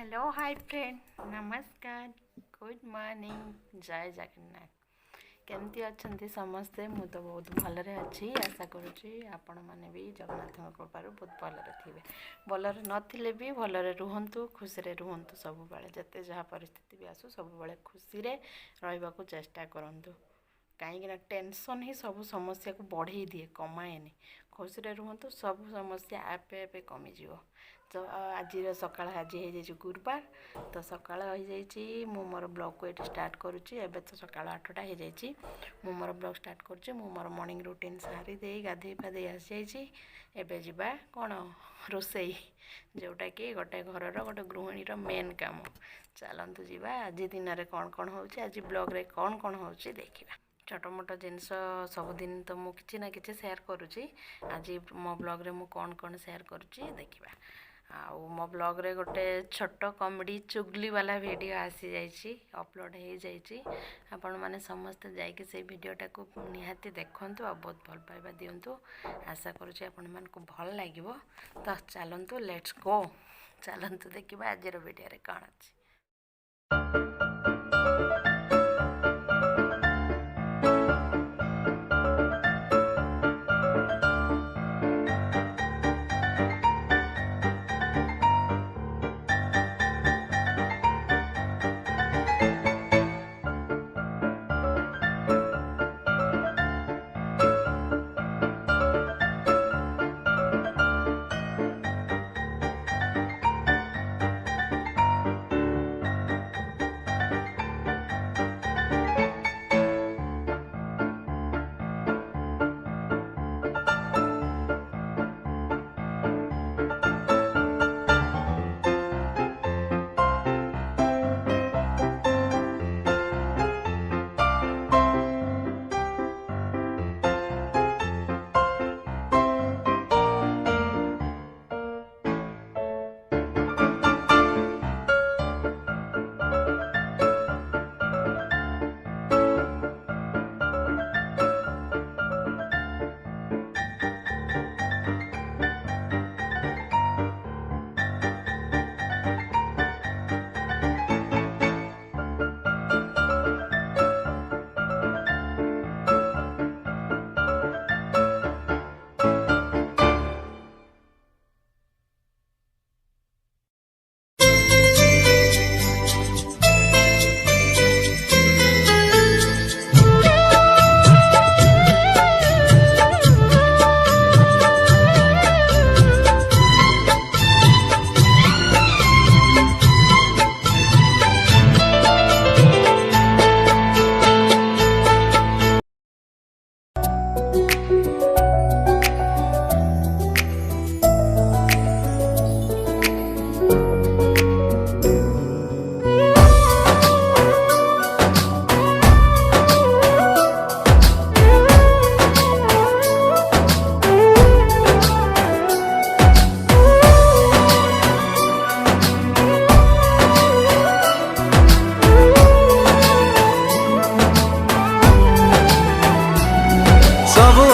Hello hi friend नमस्कार good morning जय जगन्नाथ केमती अच्छा समस्ते मु तो बहुत भलरे अच्छी आशा करुँची आपण मैंने भी जगन्नाथ कृपार बहुत भलरे थे भलरे नथिले भी भलरे रुहतु खुशी रे रुहतु सब बेले जिते जहाँ परिस्थिति भी आसू सब बेले खुशी रे रहिबा को चेष्टा करंतु कहीं टेंशन ही सब समस्या को बढ़े दिए कमाएनि खुशी रे रुहतु सब समस्या आपे आपे कमिजिव तो आज सकाळ आज हो गुरुवार तो सकाळ हो मोर ब्लॉग को ये स्टार्ट करुच्ची एवं तो सकाळ 8टा हो जाए मु मोर ब्लॉग स्टार्ट करुच्ची मु मोर मॉर्निंग रूटीन सारी दे गाधे पाधे आसी जाइए एवं जावा कौन रोसई जोटा कि गोटे घर गोटे गृहिणी मेन काम चलतु जावा आज दिन में कौन कौन हो आज ब्लॉग रे कौन कौन हो देखा छोट मोट जिनस सबुदिन तो मुझे किसी ना कि सेयार करुच्ची आज मो ब्लॉग रे मु कौन कौन सेयार करुच्ची देखा आउ मो ब्लॉग रे गोटे छोट कॉमेडी चुगली वाला वीडियो आसी जाइए अपलोड हो जाइए आपण मैंने समस्ते जाइए से वीडियोटा को निहाती देखंतु आ बहुत भल पाइबा दिंतु आशा करुँचे आपण मानकु भल लागिवो तो चलतु लेट्स गो चलतु देखिबा आज वीडियो रे कौन अच्छी।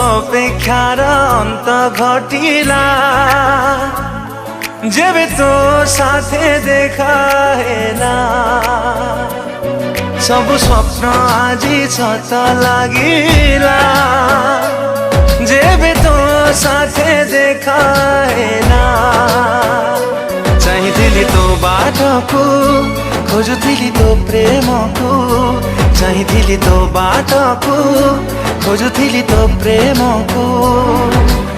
अपेक्षार अंत घटिला जब तो साथे देखा हेला सब स्वप्न आज सत लागिला जब तो साथे देखा हेला चाहिए तो बाट को खोजुली तो प्रेम को चाहिए तो बाट को खोजुली तो प्रेम को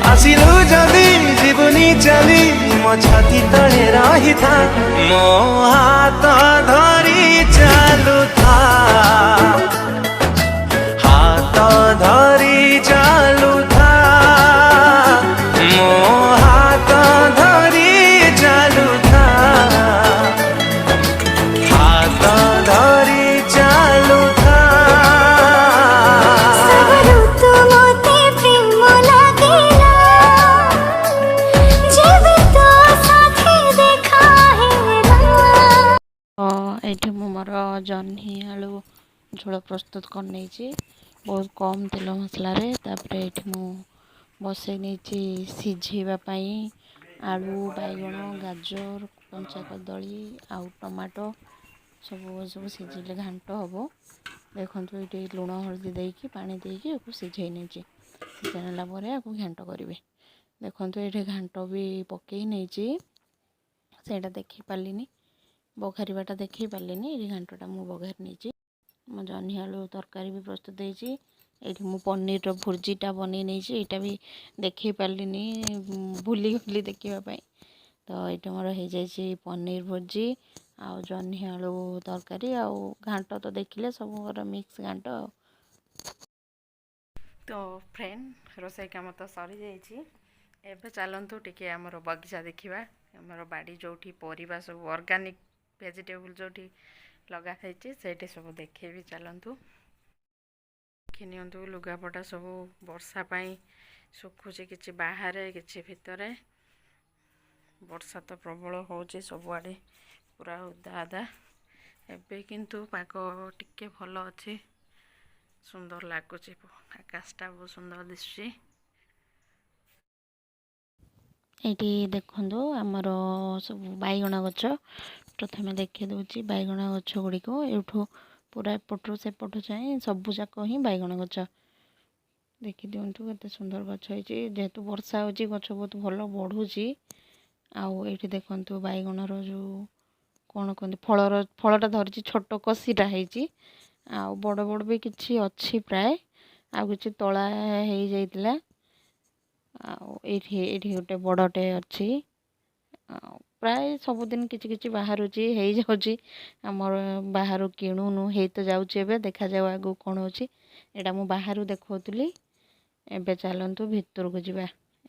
आसिलु जदि जीवनी चली मो छाती तले रही था मो हाथ धरी चालू था हाथ धरी चालू था मो हाथ धरी चालू था हाथ धरी चालू था। ये मोर जह्नी आलू झोल प्रस्तुत कर नहीं बहुत कम तेल मसला ये मु बसई नहीं सिझेवाई आलू बैगण गाजर କଞ୍ଚା କଦଳୀ ଆଉ ଟମାଟୋ ସବୁ ସିଝିଲେ ଘାଣ୍ଟ ହେବ। ଦେଖନ୍ତୁ ଏଇଠି ଲୁଣ ହଳଦୀ ଦେଇକି ପାଣି ଦେଇକି ଆକୁ ସିଝେଇ ନେଇଛି। ସିଝେଇ ନେଲା ପରେ ଆକୁ ଘାଣ୍ଟ କରିବେ। ଦେଖନ୍ତୁ ଏଇଠି ଘାଣ୍ଟ ବି ପକେଇ ନେଇଛି, ସେଇଟା ଦେଖେଇ ପାରିଲିନି, ବଘାରିବାଟା ଦେଖେଇ ପାରିଲିନି। ଏଇ ଘାଣ୍ଟଟା ମୁଁ ବଘାରି ନେଇଛି। ମୋ ଜହ୍ନି ଆଳୁ ତରକାରୀ ବି ପ୍ରସ୍ତୁତ ହେଇଛି। ଏଇଠି ମୁଁ ପନିରର ଭୁର୍ଜିଟା ବନେଇ ନେଇଛି, ଏଇଟା ବି ଦେଖେଇ ପାରିଲିନି, ଭୁଲିଗଲି ଦେଖିବା ପାଇଁ। ତ ଏଇଟା ମୋର ହେଇଯାଇଛି ପନିର ଭୁର୍ଜି ଆଉ ଜହ୍ନି ଆଳୁ ତରକାରୀ ଆଉ ଘାଣ୍ଟ ତ ଦେଖିଲେ ସବୁଙ୍କର ମିକ୍ସ ଘାଣ୍ଟ ଆଉ। ତ ଫ୍ରେଣ୍ଡ ରୋଷେଇ କାମ ତ ସରିଯାଇଛି। ଏବେ ଚାଲନ୍ତୁ ଟିକେ ଆମର ବଗିଚା ଦେଖିବା। ଆମର ବାଡ଼ି ଯେଉଁଠି ପରିବା ସବୁ ଅର୍ଗାନିକ୍ ଭେଜିଟେବୁଲ୍ ଯେଉଁଠି ଲଗା ହେଇଛି ସେଇଠି ସବୁ ଦେଖେଇବି, ଚାଲନ୍ତୁ ଦେଖି ନିଅନ୍ତୁ। ଲୁଗାପଟା ସବୁ ବର୍ଷା ପାଇଁ ଶୁଖୁଛି, କିଛି ବାହାରେ କିଛି ଭିତରେ। ବର୍ଷା ତ ପ୍ରବଳ ହେଉଛି ସବୁଆଡ଼େ, ପୁରା ଓଦା ଓଦା। ଏବେ କିନ୍ତୁ ପାଗ ଟିକେ ଭଲ ଅଛି, ସୁନ୍ଦର ଲାଗୁଛି, ଆକାଶଟା ବହୁତ ସୁନ୍ଦର ଦିଶୁଛି। ଏଇଠି ଦେଖନ୍ତୁ ଆମର ସବୁ ବାଇଗଣ ଗଛ। ପ୍ରଥମେ ଦେଖେଇ ଦେଉଛି ବାଇଗଣ ଗଛ ଗୁଡ଼ିକ। ଏଇଠୁ ପୁରା ଏପଟରୁ ସେପଟୁ ଯାଏଁ ସବୁ ଯାକ ହିଁ ବାଇଗଣ ଗଛ। ଦେଖିଦିଅନ୍ତୁ କେତେ ସୁନ୍ଦର ଗଛ ହେଇଛି। ଯେହେତୁ ବର୍ଷା ହେଉଛି ଗଛ ବହୁତ ଭଲ ବଢ଼ୁଛି। ଆଉ ଏଇଠି ଦେଖନ୍ତୁ ବାଇଗଣର ଯେଉଁ କ'ଣ କୁହନ୍ତି ଫଳଟା ଧରିଛି, ଛୋଟ କଷିଟା ହେଇଛି। ଆଉ ବଡ଼ ବଡ଼ ବି କିଛି ଅଛି ପ୍ରାୟ, ଆଉ କିଛି ତଳା ହେଇଯାଇଥିଲା। ଆଉ ଏଇଠି ଗୋଟେ ବଡ଼ଟେ ଅଛି। ଆଉ ପ୍ରାୟ ସବୁଦିନ କିଛି କିଛି ବାହାରୁଛି, ହେଇଯାଉଛି। ଆମର ବାହାରୁ କିଣୁନୁ, ହେଇ ତ ଯାଉଛି ଏବେ, ଦେଖାଯାଉ ଆଗକୁ କ'ଣ ହେଉଛି। ଏଇଟା ମୁଁ ବାହାରୁ ଦେଖାଉଥିଲି। ଏବେ ଚାଲନ୍ତୁ ଭିତରକୁ ଯିବା।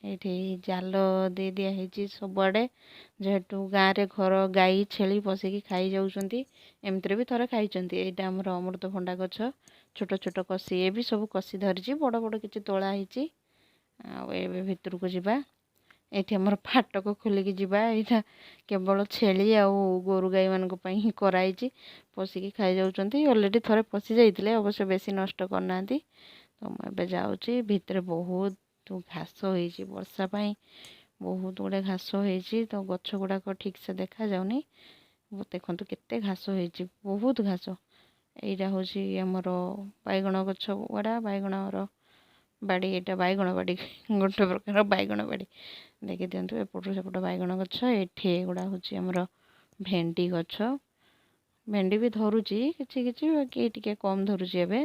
ଏଇଠି ଜାଲ ଦେଇ ଦିଆ ହେଇଛି ସବୁଆଡ଼େ, ଯେହେତୁ ଗାଁରେ ଘର ଗାଈ ଛେଳି ପଶିକି ଖାଇଯାଉଛନ୍ତି। ଏମିତିରେ ବି ଥରେ ଖାଇଛନ୍ତି। ଏଇଟା ଆମର ଅମୃତଭଣ୍ଡା ଗଛ, ଛୋଟ ଛୋଟ କଷି, ଏ ବି ସବୁ କଷି ଧରିଛି, ବଡ଼ ବଡ଼ କିଛି ତୋଳା ହେଇଛି। ଆଉ ଏବେ ଭିତରକୁ ଯିବା। ଏଇଠି ଆମର ଫାଟକ ଖୋଲିକି ଯିବା। ଏଇଟା କେବଳ ଛେଳି ଆଉ ଗୋରୁ ଗାଈମାନଙ୍କ ପାଇଁ ହିଁ କରାହେଇଛି, ପଶିକି ଖାଇଯାଉଛନ୍ତି। ଅଲରେଡ଼ି ଥରେ ପଶି ଯାଇଥିଲେ, ଅବଶ୍ୟ ବେଶୀ ନଷ୍ଟ କରିନାହାନ୍ତି। ତ ମୁଁ ଏବେ ଯାଉଛି। ଭିତରେ ବହୁତ ଘାସ ହେଇଛି, ବର୍ଷା ପାଇଁ ବହୁତ ଗୁଡ଼େ ଘାସ ହେଇଛି। ତ ଗଛ ଗୁଡ଼ାକ ଠିକ୍ସେ ଦେଖାଯାଉନି। ଦେଖନ୍ତୁ କେତେ ଘାସ ହେଇଛି, ବହୁତ ଘାସ। ଏଇଟା ହେଉଛି ଆମର ବାଇଗଣ ଗଛ ଗୁଡ଼ା, ବାଇଗଣର ବାଡ଼ି। ଏଇଟା ବାଇଗଣ ବାଡ଼ି, ଗୋଟେ ପ୍ରକାର ବାଇଗଣ ବାଡ଼ି। ଦେଖିଦିଅନ୍ତୁ ଏପଟରୁ ସେପଟ ବାଇଗଣ ଗଛ। ଏଠି ଏଗୁଡ଼ା ହେଉଛି ଆମର ଭେଣ୍ଡି ଗଛ। ଭେଣ୍ଡି ବି ଧରୁଛି କିଛି କିଛି, ବାକି ଟିକେ କମ୍ ଧରୁଛି ଏବେ।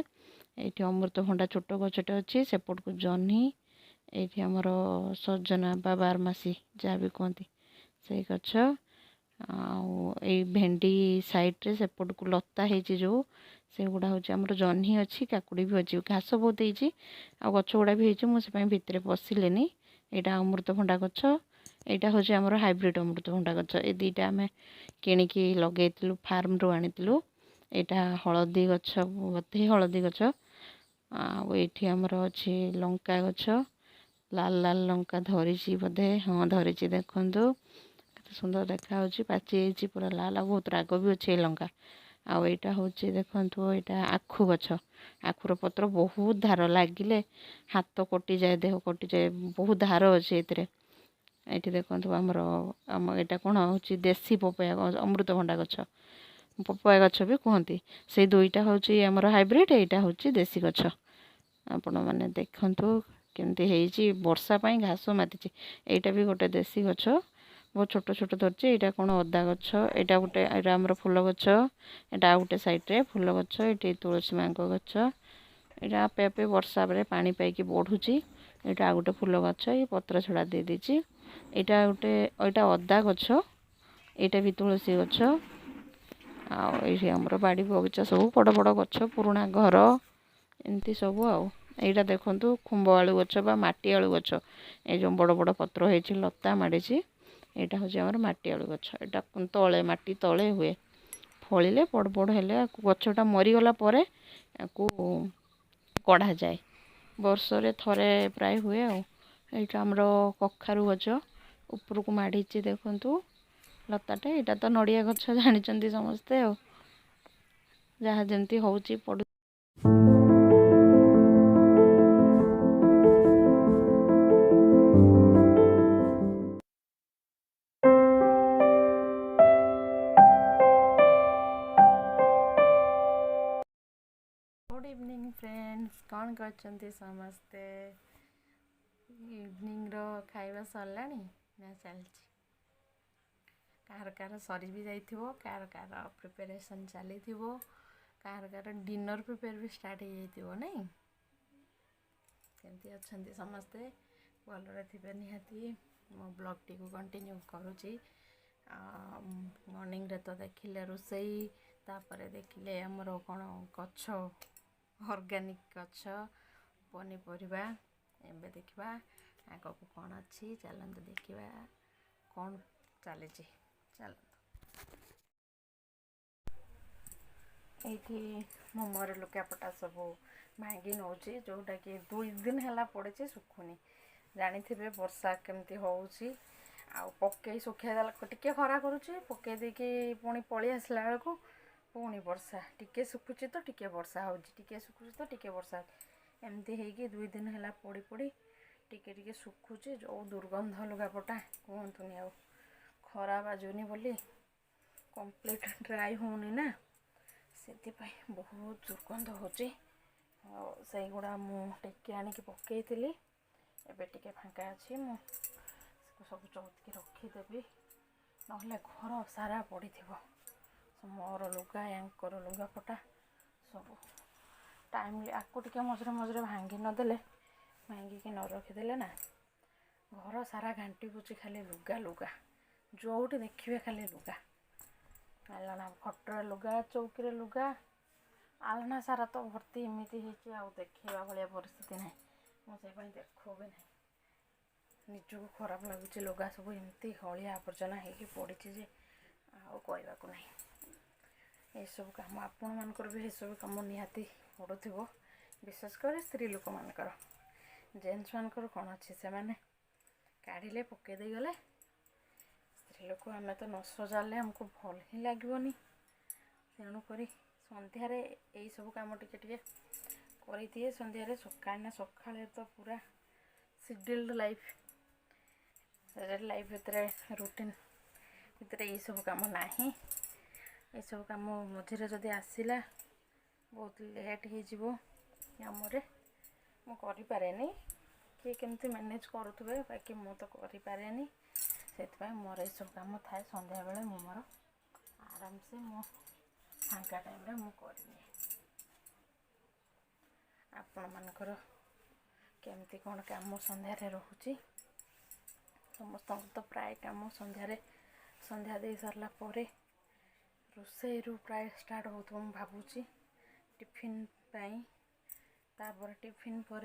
ଏଇଠି ଅମୃତଭଣ୍ଡା ଛୋଟ ଗଛଟେ ଅଛି, ସେପଟକୁ ଜହ୍ନି। ଏଇଠି ଆମର ସଜନା ବା ବାରମାସୀ ଯାହା ବି କୁହନ୍ତି ସେଇ ଗଛ। ଆଉ ଏଇ ଭେଣ୍ଡି ସାଇଡ଼୍ରେ ସେପଟକୁ ଲତା ହେଇଛି ଯେଉଁ, ସେଗୁଡ଼ା ହେଉଛି ଆମର ଜହ୍ନି ଅଛି, କାକୁଡ଼ି ବି ଅଛି। ଘାସ ବହୁତ ହେଇଛି ଆଉ ଗଛ ଗୁଡ଼ା ବି ହେଇଛି, ମୁଁ ସେଥିପାଇଁ ଭିତରେ ପଶିଲିନି। ଏଇଟା ଅମୃତଭଣ୍ଡା ଗଛ, ଏଇଟା ହେଉଛି ଆମର ହାଇବ୍ରିଡ଼ ଅମୃତଭଣ୍ଡା ଗଛ। ଏ ଦୁଇଟା ଆମେ କିଣିକି ଲଗେଇଥିଲୁ, ଫାର୍ମରୁ ଆଣିଥିଲୁ। ଏଇଟା ହଳଦୀ ଗଛ, ବୋଧେ ହଳଦୀ ଗଛ। ଆଉ ଏଇଠି ଆମର ଅଛି ଲଙ୍କା ଗଛ, ଲାଲ ଲାଲ ଲଙ୍କା ଧରିଛି ବୋଧେ, ହଁ ଧରିଛି। ଦେଖନ୍ତୁ କେତେ ସୁନ୍ଦର ଦେଖାହେଉଛି, ପାଚି ଯାଇଛି ପୁରା ଲାଲ, ଆଉ ବହୁତ ରାଗ ବି ଅଛି ଏ ଲଙ୍କା। ଆଉ ଏଇଟା ହେଉଛି ଦେଖନ୍ତୁ, ଏଇଟା ଆଖୁ ଗଛ। ଆଖୁର ପତ୍ର ବହୁତ ଧାର, ଲାଗିଲେ ହାତ କଟିଯାଏ, ଦେହ କଟିଯାଏ, ବହୁତ ଧାର ଅଛି ଏଥିରେ। ଏଇଠି ଦେଖନ୍ତୁ ଆମ ଏଇଟା କ'ଣ ହେଉଛି, ଦେଶୀ ପପୟା ଅମୃତଭଣ୍ଡା ଗଛ, ପପୟା ଗଛ ବି କୁହନ୍ତି। ସେଇ ଦୁଇଟା ହେଉଛି ଆମର ହାଇବ୍ରିଡ଼, ଏଇଟା ହେଉଛି ଦେଶୀ ଗଛ। ଆପଣମାନେ ଦେଖନ୍ତୁ କେମିତି ହେଇଛି, ବର୍ଷା ପାଇଁ ଘାସ ମାତିଛି। ଏଇଟା ବି ଗୋଟେ ଦେଶୀ ଗଛ, ବହୁତ ଛୋଟ ଛୋଟ ଧରିଛି। ଏଇଟା କ'ଣ ଅଦା ଗଛ, ଏଇଟା ଆମର ଫୁଲ ଗଛ। ଏଇଟା ଆଉ ଗୋଟେ ସାଇଡ଼୍ରେ ଫୁଲ ଗଛ। ଏଇଠି ତୁଳସୀ ମାଙ୍କ ଗଛ। ଏଇଟା ଆପେ ଆପେ ବର୍ଷା ପରେ ପାଣି ପାଇକି ବଢ଼ୁଛି। ଏଇଟା ଆଉ ଗୋଟେ ଫୁଲ ଗଛ, ଏଇ ପତ୍ର ଛଡ଼ା ଦେଇଦେଇଛି। ଏଇଟା ଅଦା ଗଛ, ଏଇଟା ବି ତୁଳସୀ ଗଛ। ଆଉ ଏଇଠି ଆମର ବାଡ଼ି ବଗିଚା ସବୁ ବଡ଼ ବଡ଼ ଗଛ, ପୁରୁଣା ଘର, ଏମିତି ସବୁ। ଆଉ ଏଇଟା ଦେଖନ୍ତୁ ଖୁମ୍ବ ଆଳୁ ଗଛ ବା ମାଟି ଆଳୁ ଗଛ। ଏଇ ଯେଉଁ ବଡ଼ ବଡ଼ ପତ୍ର ହେଇଛି, ଲତା ମାଡ଼ିଛି, ଏଇଟା ହେଉଛି ଆମର ମାଟି ଆଳୁ ଗଛ। ଏଇଟା ତଳେ, ମାଟି ତଳେ ହୁଏ। ଫଳିଲେ ବଡ଼ ବଡ଼ ହେଲେ ଗଛଟା ମରିଗଲା ପରେ ୟାକୁ କଢ଼ାଯାଏ। ବର୍ଷରେ ଥରେ ପ୍ରାୟ ହୁଏ। ଆଉ ଏଇଟା ଆମର କଖାରୁ ଗଛ, ଉପରକୁ ମାଡ଼ିଛି ଦେଖନ୍ତୁ ଲତାଟେ। ଏଇଟା ତ ନଡ଼ିଆ ଗଛ ଜାଣିଛନ୍ତି ସମସ୍ତେ, ଆଉ ଯାହା ଯେମିତି ହେଉଛି ପଡ଼ୁ। कौन करछन्ती समस्ते इवनिंग रो खाइबा सरलानी ना चलछि कार कार सरी भी जाइथिबो कार कार प्रिपरेशन चलीथिबो कार कार डिनर प्रिपेयर भी स्टार्ट हो जाइथिबो नहीं केमती अछन्ती समस्ते भलरे थिबे निहाती मो ब्लॉग टी को कंटिन्यू करूची मॉर्निंग रे तो देखिले रोसई तापरे देखिले हमर कोन गछ ऑर्गेनिक गछ पनीपरिबा एबे देखिबा आगो को कोन अछि चलंत देखिबा कोन चले छी चल एठी मो मोर लुकापटा सब भांगी नौची जोटा कि 2 दिन हला पड़े सुखुनी जानी थे वर्षा केमती होउची आ पकई सुखा देला टिके खरा करुची पकई देकी पुणी पळी आसला बेलू पुणी वर्षा टिके सुखुची तो टिके वर्षा होउची टिके सुखुची तो टिके वर्षा एमती हेकी 2 दिन हला पड़ी पड़ी टिके टिके सुखुची जो दुर्गंध लुगापटा कहतुनी आ खरा बाजुनी बोली कंप्लीट ड्राई होनी ना से बहुत दुर्गंध होची से गुड़ा मु टेकी आनिकी पकईली एबे टिके फांका अच्छी मु सब चौतकी रखीदेवी ना घर सारा पड़ी मोर लुगा यांकर लुगापटा सब टाइम आपको टिके मझे मझे भांगी नदेले भांगिकी न रखीदे ना घर सारा घांटी पुची खाली लुगा लुगा जोटी देखिए खाली लुगा आलना खटर लुगा चौकी लुगा आलना सारा तो भर्ती एमती हो देखा भाया परिस्थिति ना मुझे देखो भी ना निजक खराब लगुच लुगा सब एमती हलिया आवर्जना होगी पड़ी जे कहवा को नहीं ये सब कम आपण मानकर भी ये सब कम निहाती पड़ुथिबो विशेषकर स्त्री लोक मानकर जेन्ट्स मानकर कौन अच्छे से माने काढ़िले पकई दे गले स्त्री लोक आम तो न सजाले हमको भल ही लगनी तेणुक सन्धार यही सब कम टिके टिके करी सन्धार सका तो पूरा शेड्यूल्ड लाइफ भितर रूटीन भितर ये सब कम ना ये सब कम मझे जदि आसला बहुत लेट हो आमरे मुझे किए केमती मैनेज करुवे बाकी मु तो करें से मोर ये सब कम थाए संध्या बेले मोर आराम से मो फांका टाइम मुझे आपण मानकर केमती कौन कम संध्यारे रोचे समस्त तो प्राय कम संध्या दे सारा रोसई रू प्राय स्टार्ट हो भावुची टिफिन पाई तापर टिफिन पर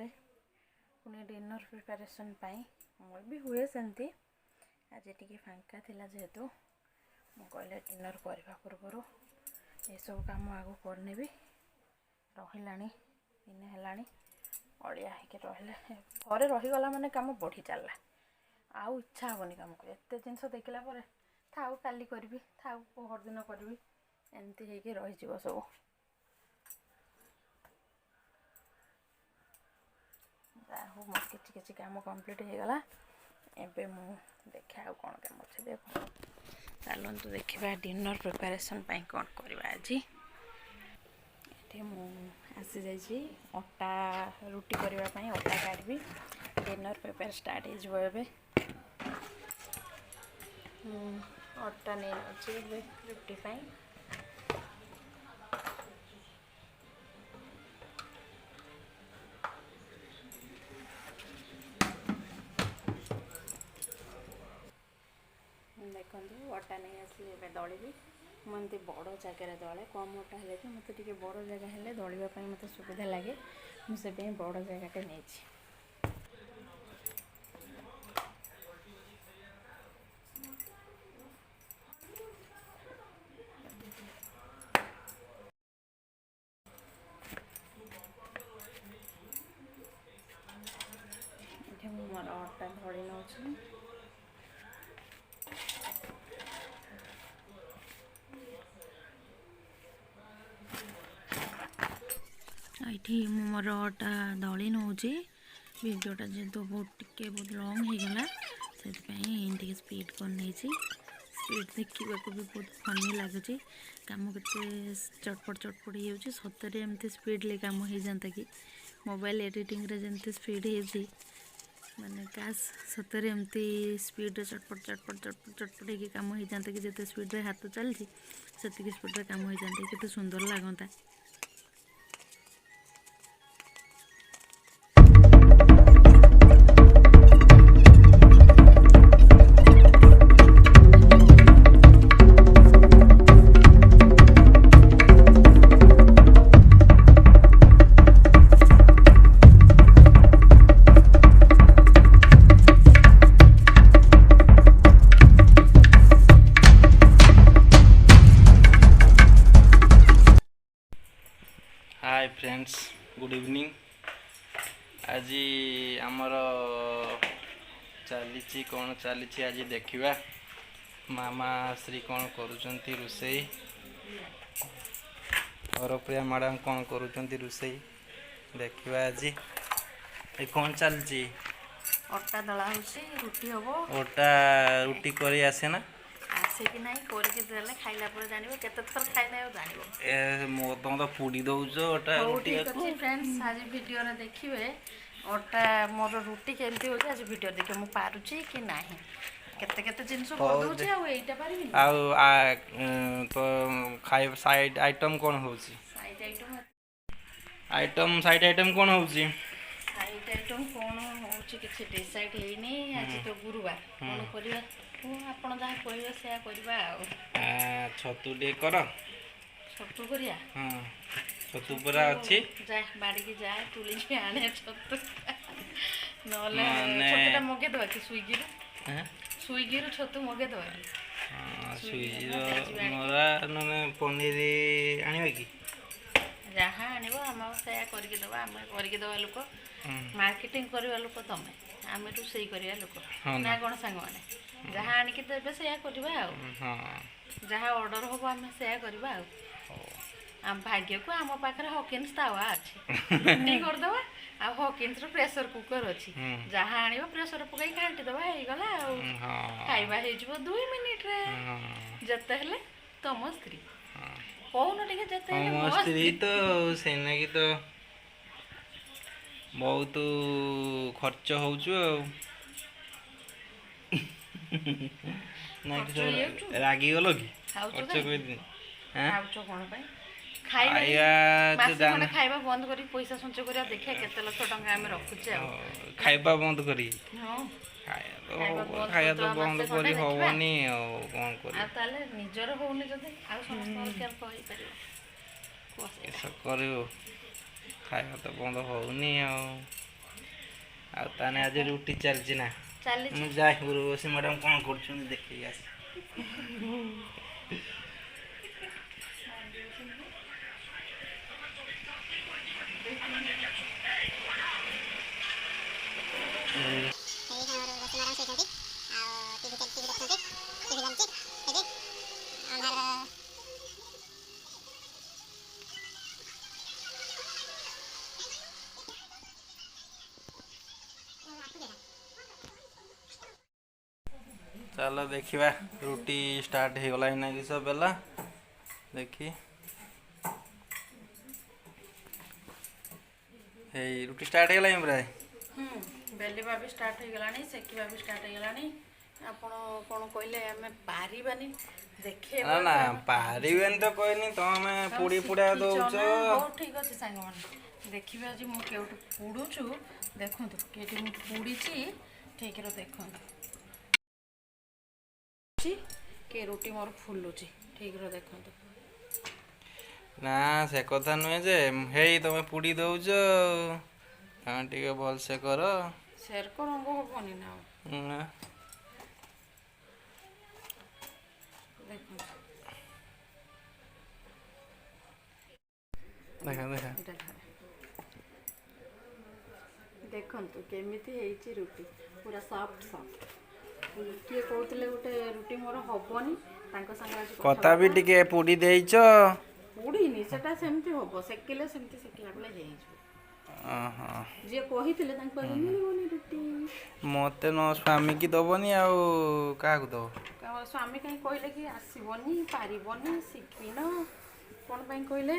पुणी डिनर प्रिपरेशन पाई मोर भी हुए सेमती आज टिके फांका थिला जेहेतु मु कहले डिनर करबा पूर्व ये सब काम आगो करने भी रहिलानी दिन हेलानी अड़िया होके थे रहीगला माने काम बढ़ी चलला आउ इच्छा हेनी कम कर एत जिनस देखला थाऊ काली करी थाऊ पहर दिन करी एमती होगी रही सब हो मोर किसी किसी कम कंप्लीट हो गला एबे मु देखा आ कौन काम अच्छे देख चलतु देखा डिनर प्रिपरेशन पाई कौन करवा आज ये मु आसी जाइए अटा रुटी करने अटा काढ़ी डिनर प्रिपेयर स्टार्ट हो अटा नहीं अच्छे रुटी पाई देखो अटा नहीं आसली दलि मुझे बड़ जगार दले कम अटा है कि मतलब बड़ जगह है दलिया मत सुविधा लगे मुझे बड़ जगटे नहीं मोर अटा धड़ी नौ ये मोर अटा दली नौचे वीडियोटा जेहेतु बहुत लंग हो गला से स्पीड कर नहीं स्पीड देखा भी बहुत फनी लगुच कम के चटपट हो सतरे एमती स्पीडली कम हो जाता कि मोबाइल एडिटिंग रे जंती स्पीड है माने काश सतरे एमती स्पीड चटपट चटपट चटपट चटपट होगी काम हो जाता कि जिते स्पीड रे हाथ चलती से स्पीड रे काम हो जाता केते सुंदर लगता। Hi friends good evening. आज आमर चली कौन चली आज देखा मामा श्री कौन करुँच रोसई गुरुप्रिया मैडम कौन करुँच रोसई देखा आज ये कौन चलती अटा दला होची रुटी हबो ओटा रुटी करी आसे ना आसे कि नहीं करके देले खाइला पर जानिबो केते थर खाइ नै जानिबो ए मो तुम तो पूड़ी दौच ओटा रुटी अच्छी फ्रेंड्स आज वीडियो रे देखिबे ओटा मोर रुटी केमती हो आज वीडियो देखिए मु पारुची कि नाही केते केते जिंस कर दोची आ एटा पारिबी आ तो खाइ साइड आइटम कौन होची साइड आइटम कौन होची साइड आइटम कौन होची किछि डिसाइड हेनी आज तो गुरुवार कौन करिया आपण जहाँ कह से करवा छतु टे कर छतु करिया हाँ छतु पूरा अच्छी जाए बाड़ी की जाए तुली आने छतु नले छतुटा मगे दवा कि स्विगी रू छतु मगे दवा कि स्विगी मोरा नने पनीर आनिबा कि जहाँ आनिबो हम से करके दवा आम करके दवा लोक मार्केटिंग करवा लोक तमे आम रोसई करवा लोक ना कौन सांग मैंने जहाँ आनिकी देवे से करवा जहाँ ऑर्डर हम आम से करवा आम भाग्य को आम पाखे हकिन्स तावा अच्छे रुटी करदे आ हकिन्स प्रेसर कुकर अच्छी जहाँ आण प्रेसर पकई घाटी दबा होगला खाଇବା ହେଇଯିବ 2 मिनिट रे जते हेले तम स्त्री कौन टिके जते हेले मो स्त्री तो सेना की तो बहुत खर्च होउछु ना कि रागी गलो कि खर्च कोइ दिन हां कौन पाई खाइबा मासे खाइबा बंद करी पैसा संचय करिया देखिया केते लाख टंका हम रखुचे खाइबा बंद करी हां खाया तो बंद करी होवनी कोन करी आ ताले निजर होउनी जदे आ समस्त के कहि परियो ऐसा करियो खाया तो बंद होउनी आ ताने आज रुटी चलची ना चली मु जाय गुरुवसी मैडम कोन करछुन देखि आसी चलो देखिबा रुटी स्टार्ट हो गला ना कि सब बेला देखी हे रुटी स्टार्ट हो गला प्राय बेलिबा भी स्टार्ट हो गलानी सेकिबा भी स्टार्ट हो गलानी आपण कोन कहले हमें पारिबानी देखे ना ना पारिबेन तो कहनी तो हमें पूड़ी पुड़ा दोछ हो ठीक अछि संग मन देखिबा जी मु केउट पुडुछु देखंतु केटी मु पुडीची ठीक रो देखंतु के रोटी मोर फुलुची ठीक रो देखंतु ना से कथा नुहे जे हे तुम पुड़ी दौच हाँ टे भल से कर शेयर को रंग होबनी ना देखा देखा देखंतु केमिति हेची रुटी पूरा सॉफ्ट सॉफ्ट किए कहते गोटे रुटी मोर हबनी कथा भी टिके पुड़ी देइछ पुड़ीनी सेटा सेमती हबो सेकिले सेमती सेकिला बेले हेइ जे कहिथिले तांको मिलिबोनी रुटी मते न स्वामी की दबनी आ का को दो स्वामी कहीं कहले कि आसीबनी पारिबनी शिखिन कोन पई कहले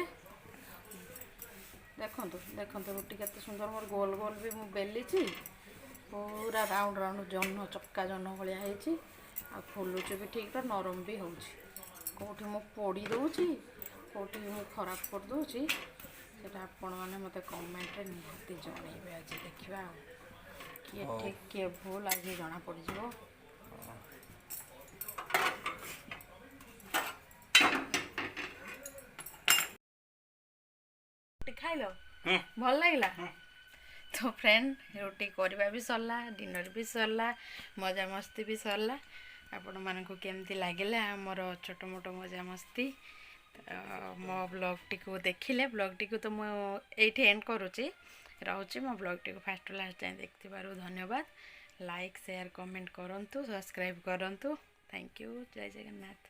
ଦେଖନ୍ତୁ ଦେଖନ୍ତୁ ରୁଟି କେତେ ସୁନ୍ଦର ମୋର ଗୋଲ ଗୋଲ ବି ମୁଁ ବେଲିଛି ପୁରା ରାଉଣ୍ଡ ରାଉଣ୍ଡ ଜହ୍ନ ଚକ୍କା ଜହ୍ନ ଭଳିଆ ହେଇଛି ଆଉ ଫୁଲୁଛି ବି ଠିକ୍ଟା ନରମ ବି ହେଉଛି କେଉଁଠି ମୁଁ ପୋଡ଼ି ଦେଉଛି କେଉଁଠି ମୁଁ ଖରାପ କରିଦେଉଛି ସେଇଟା ଆପଣମାନେ ମୋତେ କମେଣ୍ଟରେ ନିହାତି ଜଣେଇବେ ଆଜି ଦେଖିବା ଆଉ କିଏ ଠିକ୍ କିଏ ଭୁଲ ଆଜି ଜଣାପଡ଼ିଯିବ। ରୁଟି ଖାଇଲ ଭଲ ଲାଗିଲା ତ ଫ୍ରେଣ୍ଡ ରୁଟି କରିବା ବି ସରିଲା ଡିନର ବି ସରିଲା ମଜାମସ୍ତି ବି ସରିଲା ଆପଣମାନଙ୍କୁ କେମିତି ଲାଗିଲା ଆମର ଛୋଟ ମୋଟ ମଜାମସ୍ତି ମୋ ବ୍ଲଗ୍ଟିକୁ ଦେଖିଲେ ବ୍ଲଗ୍ଟିକୁ ତ ମୁଁ ଏଇଠି ଏଣ୍ଡ କରୁଛି ରହୁଛି ମୋ ବ୍ଲଗ୍ଟିକୁ ଫାଷ୍ଟରୁ ଲାଷ୍ଟ ଯାଏଁ ଦେଖିଥିବାରୁ ଧନ୍ୟବାଦ ଲାଇକ୍ ସେୟାର କମେଣ୍ଟ କରନ୍ତୁ ସବସ୍କ୍ରାଇବ୍ କରନ୍ତୁ ଥ୍ୟାଙ୍କ ୟୁ ଜୟ ଜଗନ୍ନାଥ।